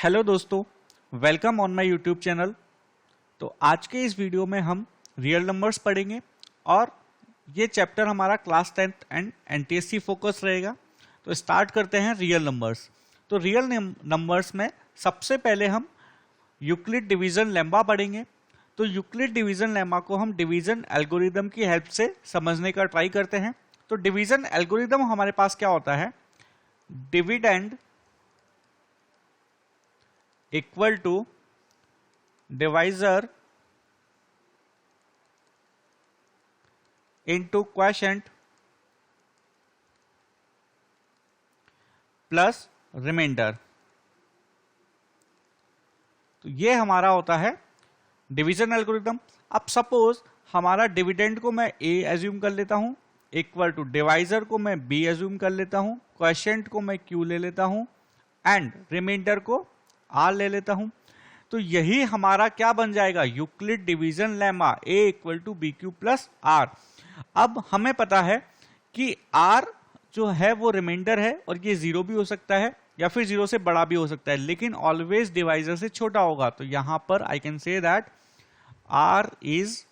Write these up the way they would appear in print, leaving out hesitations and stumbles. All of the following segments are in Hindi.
हेलो दोस्तों, welcome on my YouTube channel. तो आज के इस वीडियो में हम रियल नंबर्स पढ़ेंगे और ये चैप्टर हमारा class 10th and NTSC focus रहेगा। तो स्टार्ट करते हैं रियल नंबर्स। तो रियल नंबर्स में सबसे पहले हम यूक्लिड डिवीजन लेम्मा पढ़ेंगे। तो यूक्लिड डिवीजन लेम्मा को हम डिवीजन एल्गोरिदम की हेल्प से समझने का ट्राई करते हैं। तो डिवीजन एल्गोरिदम हमारे पास क्या होता है, dividend equal to divisor into quotient plus remainder. तो ये हमारा होता है डिवीजन एल्गोरिदम। अब सपोज हमारा डिविडेंड को मैं a एज्यूम कर लेता हूं, इक्वल टू डिवाइजर को मैं b एज्यूम कर लेता हूं, क्वोशिएंट को मैं q ले लेता हूं एंड रिमाइंडर को r ले लेता हूं। तो यही हमारा क्या बन जाएगा, Euclid division lemma a equal to B Q plus r। अब हमें पता है कि r जो है वो रिमाइंडर है और ये 0 भी हो सकता है या फिर 0 से बड़ा भी हो सकता है, लेकिन ऑलवेज डिवाइजर से छोटा होगा। तो यहां पर I can say that r is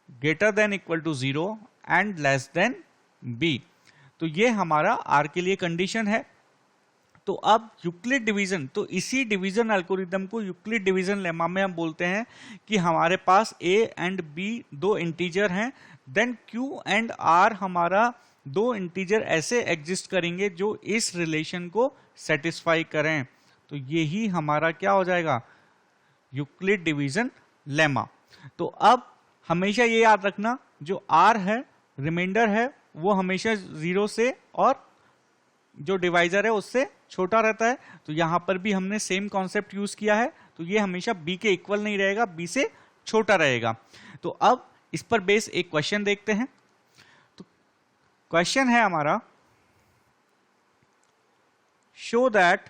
greater than equal to 0 and less than b। तो ये हमारा r के लिए कंडीशन है। तो अब यूक्लिड डिवीजन, तो इसी डिवीजन एल्गोरिदम को यूक्लिड डिवीजन लेमा में हम बोलते हैं कि हमारे पास a एंड b दो इंटीजर हैं, देन q एंड r हमारा दो इंटीजर ऐसे एग्जिस्ट करेंगे जो इस रिलेशन को सेटिस्फाई करें। तो यही हमारा क्या हो जाएगा, यूक्लिड डिवीजन लेमा। तो अब हमेशा ये याद रखना, जो r है रिमाइंडर है वो हमेशा 0 से और जो डिवाइजर है उससे छोटा रहता है। तो यहां पर भी हमने सेम कॉन्सेप्ट यूज किया है। तो ये हमेशा b के इक्वल नहीं रहेगा, b से छोटा रहेगा। तो अब इस पर बेस एक क्वेश्चन देखते हैं। तो क्वेश्चन है हमारा, show that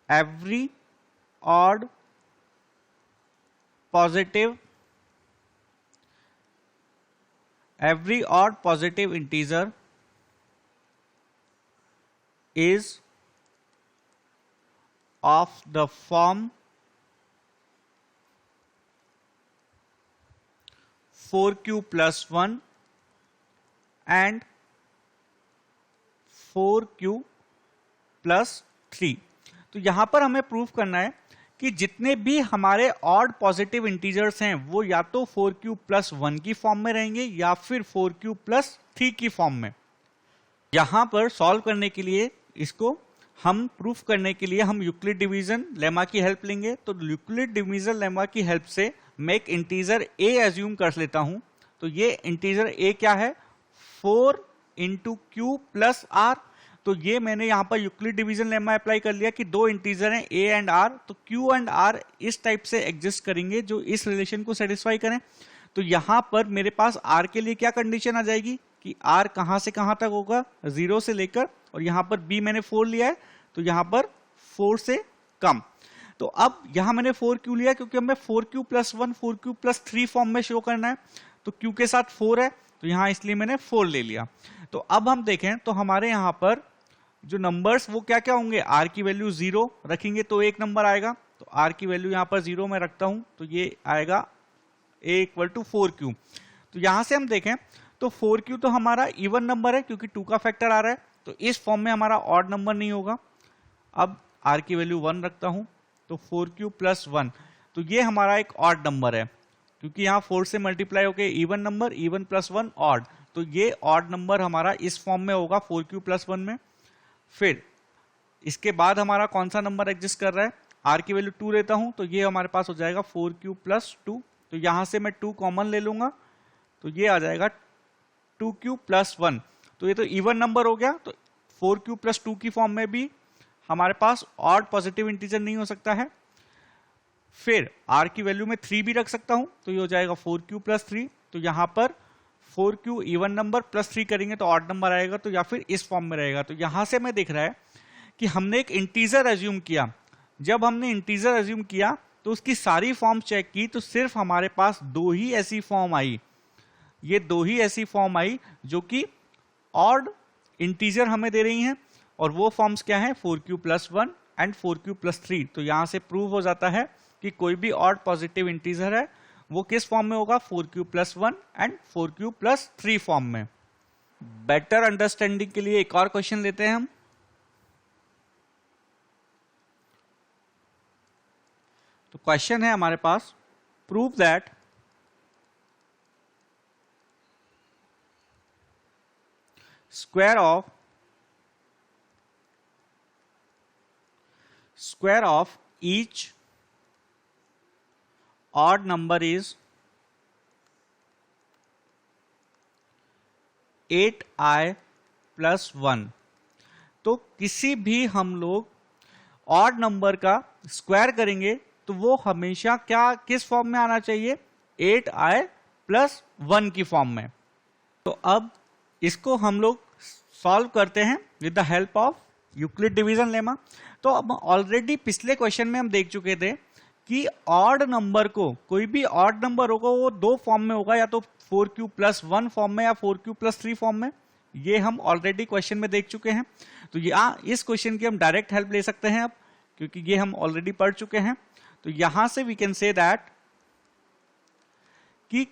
every odd positive integer is of the form 4q plus 1 and 4q plus 3। तो यहां पर हमें प्रूफ करना है कि जितने भी हमारे ऑड पॉजिटिव इंटीजर्स हैं वो या तो 4q प्लस 1 की फॉर्म में रहेंगे या फिर 4q प्लस 3 की फॉर्म में। यहां पर सॉल्व करने के लिए, इसको हम प्रूफ करने के लिए हम यूक्लिड डिवीजन लेमा की हेल्प लेंगे। तो यूक्लिड डिवीजन लेमा की हेल्प से मैं एक इंटीजर a एज्यूम कर लेता हूं। तो ये इंटीजर a क्या है, 4 इंटू क्यू प्लस r। तो ये मैंने यहां पर यूक्लिड डिवीजन लेमा अप्लाई कर लिया कि दो इंटीजर हैं a एंड r। तो q एंड r इस टाइप से एग्जिस्ट करेंगे जो इस रिलेशन को सेटिस्फाई करें। तो यहां पर मेरे पास r के लिए क्या कंडीशन आ जाएगी कि r कहां से कहां तक होगा, 0 से लेकर, और यहां पर b मैंने 4 लिया है तो यहां पर 4 से कम। तो अब यहां मैंने 4 क्यों लिया, क्योंकि हमें 4q plus 1 4q plus 3 form में शो करना है। तो q के साथ 4 है तो यहां इसलिए मैंने 4 ले लिया। तो अब हम देखें तो हमारे यहां पर जो नंबर्स वो क्या क्या होंगे, r की वैल्यू 0 रखेंगे तो एक नंबर आएगा। तो r की वैल्यू यहां पर 0 में रखता हूं तो ये आएगा a इक्वल टू 4q। तो यहां से हम देखें तो 4q तो हमारा इवन नंबर है क्योंकि 2 का फैक्टर आ रहा है, तो इस फॉर्म में हमारा ऑड नंबर नहीं होगा। अब r की वैल्यू 1 रखता हूं तो 4q प्लस 1, तो ये हमारा एक ऑड नंबर है क्योंकि यहाँ 4 से मल्टीप्लाई होकर even number, even plus 1 odd. तो ये ऑड नंबर हमारा इस फॉर्म में होगा 4q प्लस 1 में। फिर इसके बाद हमारा कौन सा नंबर एग्जिस्ट कर रहा है, r की वैल्यू 2 लेता हूं तो ये हमारे पास हो जाएगा 4q प्लस 2। तो यहां से मैं 2 कॉमन ले लूंगा तो ये आ जाएगा 2q प्लस 1। तो ये तो इवन नंबर हो गया। तो 4q प्लस 2 की फॉर्म में भी हमारे पास ऑड पॉजिटिव इंटीजर नहीं हो सकता है। फिर r की वैल्यू में 3 भी रख सकता हूं तो ये हो जाएगा 4q प्लस 3। तो यहां पर 4q इवन नंबर प्लस 3 करेंगे तो ऑड नंबर आएगा, तो या फिर इस फॉर्म में रहेगा। तो यहां से मैं दिख रहा है कि हमने एक इंटीजर एज्यूम किया। जब हमने इंटीजर एज्यूम किया तो उसकी सारी फॉर्म चेक की तो सिर्फ हमारे पास 2 ही ऐसी फॉर्म आई। ये 2 ही ऐसी फॉर्म आई जो कि ऑड इंटीजर हमें दे रही हैं और वो फॉर्म्स क्या है 4q+1 एंड 4q+3। तो यहां से प्रूव हो जाता है कि कोई भी ऑड पॉजिटिव इंटीजर है वो किस फॉर्म में होगा 4q+1 एंड 4q+3 फॉर्म में। बेटर अंडरस्टैंडिंग के लिए एक और क्वेश्चन लेते हैं हम। तो क्वेश्चन है हमारे पास, prove that square of each odd number is 8i plus 1। तो किसी भी हम लोग ऑड नंबर का स्क्वायर करेंगे तो वो हमेशा क्या किस फॉर्म में आना चाहिए 8i plus 1 की फॉर्म में। तो अब इसको हम लोग सॉल्व करते हैं with the help of Euclid division lemma. तो अब ऑलरेडी पिछले क्वेश्चन में हम देख चुके थे कि ऑड नंबर को, कोई भी ऑड नंबर होगा वो दो फॉर्म में होगा, या तो 4q+1 फॉर्म में या 4q+3 फॉर्म में। ये हम ऑलरेडी क्वेश्चन में देख चुके हैं। तो इस क्वेश्चन की हम डायरेक्ट हेल्प ले सकते हैं अब, क्योंकि ये हम ऑलरेडी पढ़ चुके हैं। तो यहां से वी कैन से दैट कि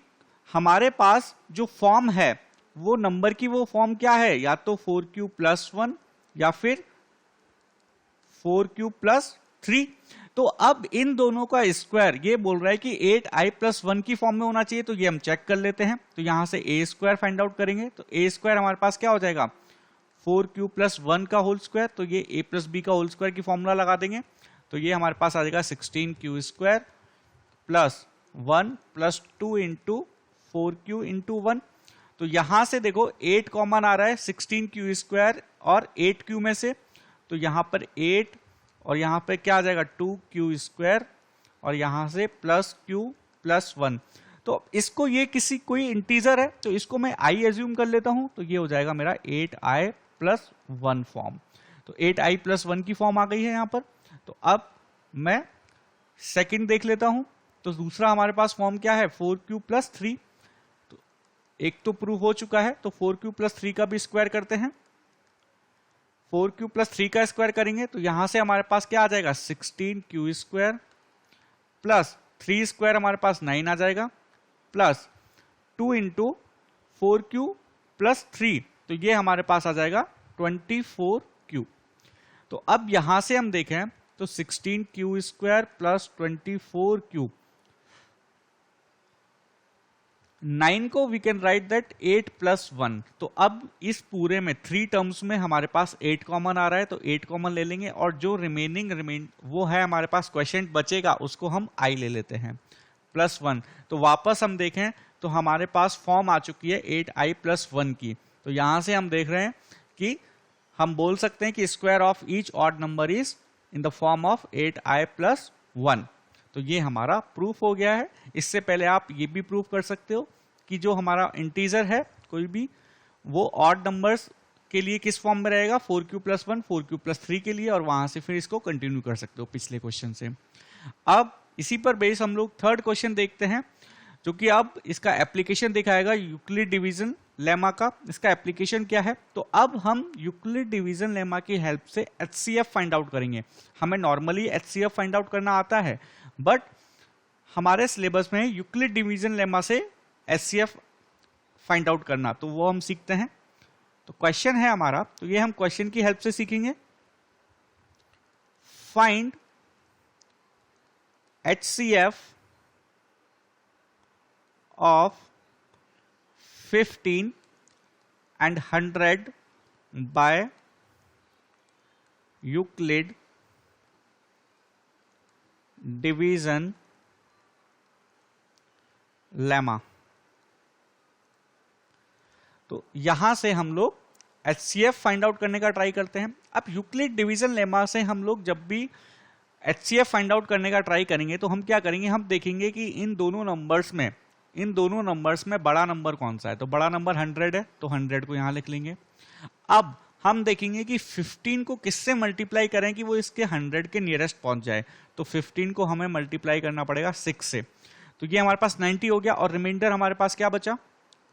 हमारे पास जो फॉर्म है वो नंबर की वो फॉर्म क्या है, या तो 4q+1 या फिर 4q+3। तो अब इन दोनों का स्क्वायर ये बोल रहा है कि 8i plus 1 की फॉर्म में होना चाहिए। तो ये हम चेक कर लेते हैं। तो यहां से a स्क्वायर फाइंड आउट करेंगे। तो a स्क्वायर हमारे पास क्या हो जाएगा 4q+1 का होल स्क्वायर। तो ये a plus b का होल स्क्वायर की फॉर्मूला लगा देंगे। तो ये हमारे पास आ जाएगा 16q² plus 1 plus 2 into 4q into 1। तो यहां से देखो 8 कॉमन आ रहा है 16q² और 8q में से। तो यहां पर 8 और यहां पे क्या आ जाएगा 2q² और यहां से प्लस q प्लस 1। तो इसको ये कोई इंटीजर है तो इसको मैं i एज्यूम कर लेता हूं। तो ये हो जाएगा मेरा 8i plus 1 फॉर्म। तो 8i plus 1 की फॉर्म आ गई है यहां पर। तो अब मैं सेकंड देख लेता हूं। तो दूसरा हमारे पास फॉर्म क्या है 4q+3। तो एक तो प्रूव हो चुका है। तो 4q+3 का भी स्क्वायर करते हैं। 4q+3 का स्क्वायर करेंगे तो यहां से हमारे पास क्या आ जाएगा 16q² प्लस 3 स्क्वायर हमारे पास 9 आ जाएगा प्लस 2 इंटू 4q+3। तो ये हमारे पास आ जाएगा 24q। तो अब यहां से हम देखें तो 16q² प्लस 24q, 9 को we can write that 8 plus 1। तो अब इस पूरे में 3 टर्म्स में हमारे पास 8 कॉमन आ रहा है। तो 8 कॉमन ले लेंगे और जो रिमेनिंग वो है हमारे पास क्वेश्चन बचेगा उसको हम i ले लेते हैं प्लस 1। तो वापस हम देखें तो हमारे पास फॉर्म आ चुकी है 8i plus 1 की। तो यहां से हम देख रहे हैं कि हम बोल सकते हैं कि square of each odd number is in the form of 8i plus 1। तो ये हमारा प्रूफ हो गया है। इससे पहले आप ये भी प्रूफ कर सकते हो कि जो हमारा इंटीजर है कोई भी वो ऑड नंबर्स के लिए किस फॉर्म में रहेगा 4q+1 4q+3 के लिए, और वहां से फिर इसको कंटिन्यू कर सकते हो पिछले क्वेश्चन से। अब इसी पर बेस हम लोग थर्ड क्वेश्चन देखते हैं जो कि अब इसका एप्लीकेशन दिखाएगा यूक्लिड डिवीजन लेमा का। इसका एप्लीकेशन क्या है, तो अब हम यूक्लिड डिवीजन लेमा की हेल्प से HCF फाइंड आउट करेंगे। हमें नॉर्मली HCF फाइंड आउट करना आता है, बट हमारे सिलेबस में यूक्लिड डिवीजन लेमा से HCF फाइंड आउट करना, तो वो हम सीखते हैं। तो क्वेश्चन है हमारा, तो ये हम क्वेश्चन की हेल्प से सीखेंगे। Find HCF of 15 and 100 by Euclid division lemma। तो यहां से हम लोग HCF फाइंड आउट करने का ट्राई करते हैं। अब यूक्लिड डिवीजन लेमा से हम लोग जब भी HCF फाइंड आउट करने का ट्राई करेंगे तो हम क्या करेंगे, हम देखेंगे कि इन दोनों नंबर्स में बड़ा नंबर कौन सा है। तो बड़ा नंबर 100 है, तो 100 को यहां लिख लेंगे। अब हम देखेंगे कि 15 को किससे मल्टीप्लाई करें कि वो इसके 100 के नियरेस्ट पहुंच जाए। तो 15 को हमें मल्टीप्लाई करना पड़ेगा 6 से। तो ये हमारे पास 90 हो गया और रिमाइंडर हमारे पास क्या बचा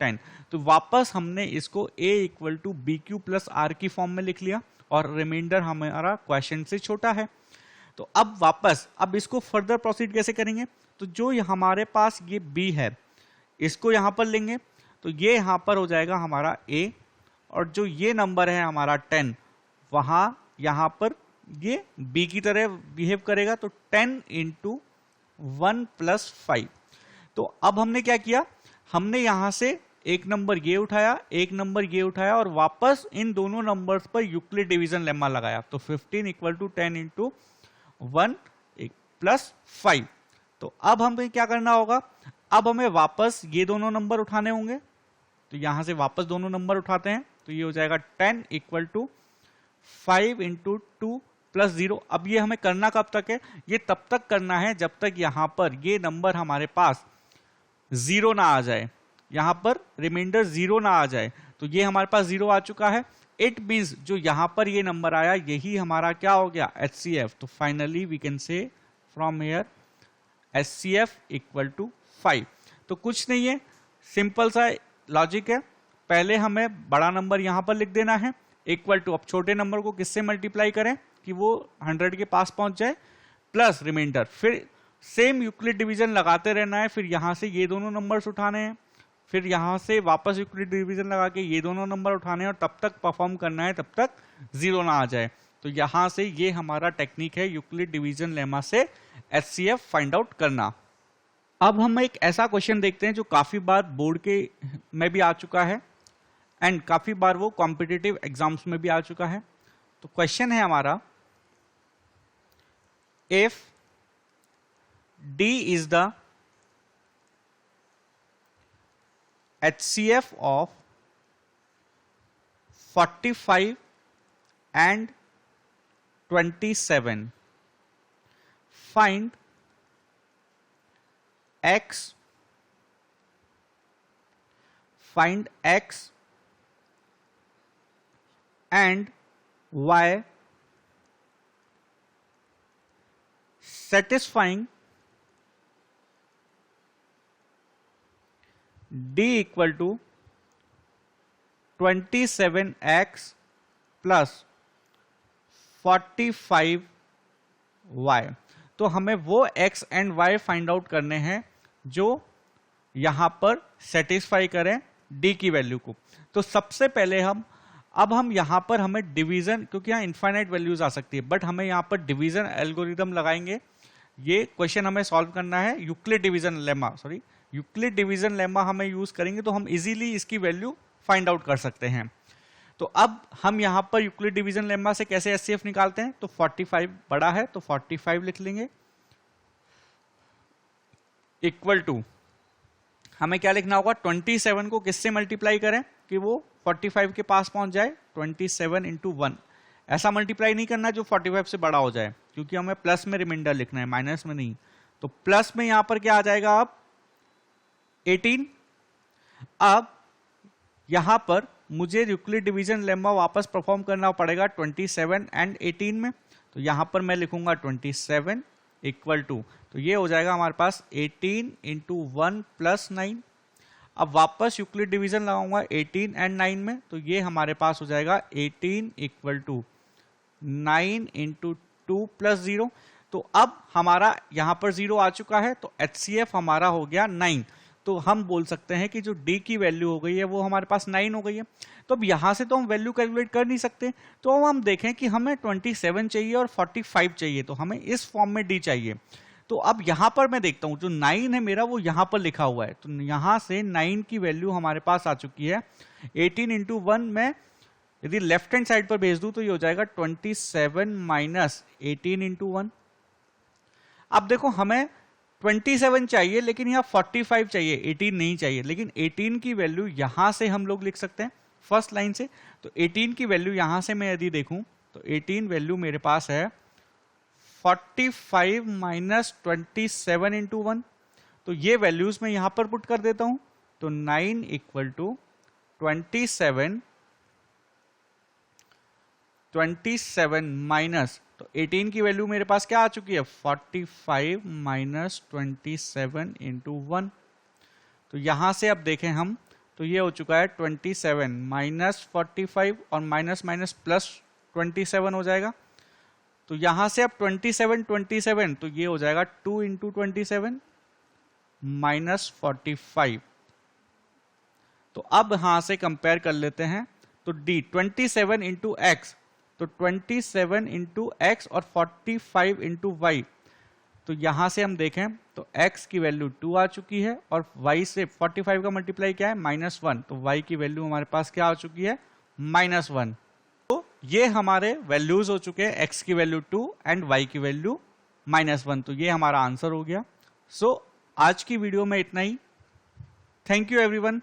10। तो वापस हमने इसको a equal to B Q plus r की फॉर्म में लिख लिया और रिमाइंडर हमारा क्वेश्चन से छोटा है। तो अब वापस अब इसको फर्दर प्रोसीड कैसे करेंगे, तो जो हमारे पास ये b है इसको यहां पर लेंगे, तो ये यहां पर हो जाएगा हमारा a, और जो ये नंबर है हमारा 10 वहां यहां पर ये b की तरह बिहेव करेगा, तो 10 इंटू 1 प्लस 5। तो अब हमने क्या किया, हमने यहां से एक नंबर ये उठाया, एक नंबर ये उठाया और वापस इन दोनों नंबर्स पर यूक्लिड डिवीजन लेमा लगाया। तो 15 इक्वल टू 10 इंटू 1 प्लस 5। तो अब हमें क्या करना होगा, अब हमें वापस ये दोनों नंबर उठाने होंगे। तो यहां से वापस दोनों नंबर उठाते हैं, तो ये हो जाएगा 10 इक्वल टू 5 इंटू 2 प्लस 0। अब ये हमें करना कब तक है, ये तब तक करना है जब तक यहां पर ये नंबर हमारे पास 0 ना आ जाए, यहां पर रिमाइंडर 0 ना आ जाए। तो ये हमारे पास 0 आ चुका है। इट मींस जो यहां पर ये नंबर आया यही हमारा क्या हो गया, HCF। तो finally we can say from here HCF equal to 5। तो कुछ नहीं है, सिंपल सा लॉजिक है। पहले हमें बड़ा नंबर यहां पर लिख देना है इक्वल टू, अब छोटे नंबर को किससे मल्टीप्लाई करें कि वो 100 के पास पहुंच जाए, प्लस रिमाइंडर। फिर सेम यूक्लिड डिवीजन लगाते रहना है, फिर यहां से ये दोनों नंबर्स उठाने हैं, फिर यहां से वापस यूक्लिड डिवीजन लगा के ये दोनों नंबर उठाने हैं और तब तक परफॉर्म करना है तब तक 0 ना आ जाए। तो यहां से ये हमारा टेक्निक है यूक्लिड डिवीजन लेमा से HCF फाइंड आउट करना। अब हम एक ऐसा क्वेश्चन देखते हैं जो काफी बार बोर्ड के में भी आ चुका है एंड काफी बार वो कॉम्पिटिटिव एग्जाम्स में भी आ चुका है। तो क्वेश्चन है हमारा, if D is the HCF of 45 and 27, find X and Y satisfying D equal to 27x plus 45y। तो हमें वो x and y find out करने हैं जो यहां पर सेटिस्फाई करें d की वैल्यू को। तो सबसे पहले हम यहां पर हमें डिवीजन, क्योंकि यहां इनफाइनाइट वैल्यूज आ सकती है, बट हमें यहां पर डिवीजन एल्गोरिदम लगाएंगे। ये क्वेश्चन हमें सॉल्व करना है यूक्लिड डिवीजन लेमा हमें यूज करेंगे, तो हम इजीली इसकी वैल्यू फाइंड आउट कर सकते हैं। तो अब हम यहां पर यूक्लिड डिवीजन लेमा से कैसे HCF निकालते हैं, तो 45 बड़ा है तो 45 लिख लेंगे, इक्वल टू हमें क्या लिखना होगा, 27 को किससे मल्टीप्लाई करें कि वो 45 के पास पहुंच जाए, 27 इंटू 1। ऐसा मल्टीप्लाई नहीं करना जो 45 से बड़ा हो जाए, क्योंकि हमें प्लस में रिमाइंडर लिखना है, माइनस में नहीं। तो प्लस में यहां पर क्या आ जाएगा, अब 18। अब यहां पर मुझे यूक्लिड डिवीजन लेमा वापस परफॉर्म करना पड़ेगा 27 एंड 18 में। तो यहां पर मैं लिखूंगा 27 इक्वल टू, तो ये हो जाएगा हमारे पास 18 इंटू 1 प्लस 9। अब वापस यूक्लिड डिवीजन लगाऊंगा 18 एंड 9 में, तो ये हमारे पास हो जाएगा 18 इक्वल टू 9 इंटू 2 प्लस 0। तो अब हमारा यहां पर 0 आ चुका है, तो HCF हमारा हो गया 9। तो हम बोल सकते हैं कि जो D की वैल्यू हो गई है वो हमारे पास 9 हो गई है। तो अब यहां से तो हम वैल्यू कैलकुलेट कर नहीं सकते, तो हम देखें कि हमें 27 चाहिए और 45 चाहिए, तो हमें इस फॉर्म में D चाहिए। तो अब यहां पर मैं देखता हूं जो 9 है मेरा वो यहां पर लिखा हुआ है, तो यहां से 9 की वैल्यू हमारे पास आ चुकी है। 18 इंटू 1 में यदि लेफ्ट हैंड साइड पर भेज दूं तो ये हो जाएगा 27 माइनस 18 इंटू 1। अब देखो हमें 27 चाहिए लेकिन यहाँ 45 चाहिए, 18 नहीं चाहिए, लेकिन 18 की वैल्यू यहां से हम लोग लिख सकते हैं फर्स्ट लाइन से। तो 18 की वैल्यू यहां से मैं यदि देखूं तो 18 वैल्यू मेरे पास है 45 माइनस 27 इंटू 1। तो ये वैल्यूज मैं यहां पर पुट कर देता हूं, तो 9 इक्वल टू 27 माइनस, तो 18 की वैल्यू मेरे पास क्या आ चुकी है, 45 माइनस 27 इंटू 1। तो यहां से अब देखें हम तो ये हो चुका है 27 माइनस 45 और माइनस माइनस प्लस 27 हो जाएगा। तो यहां से अब 27 तो ये हो जाएगा 2 इंटू 27 माइनस 45। तो अब यहां से कंपेयर कर लेते हैं। तो डी 27 इंटू एक्स, तो 27 इंटू एक्स और 45 इंटू वाई। तो यहां से हम देखें तो x की वैल्यू 2 आ चुकी है और y से 45 का मल्टीप्लाई क्या है -1, तो y की वैल्यू हमारे पास क्या आ चुकी है -1। तो ये हमारे वैल्यूज हो चुके हैं, x की वैल्यू 2 एंड y की वैल्यू -1। तो ये हमारा आंसर हो गया। सो आज की वीडियो में इतना ही। Thank you everyone.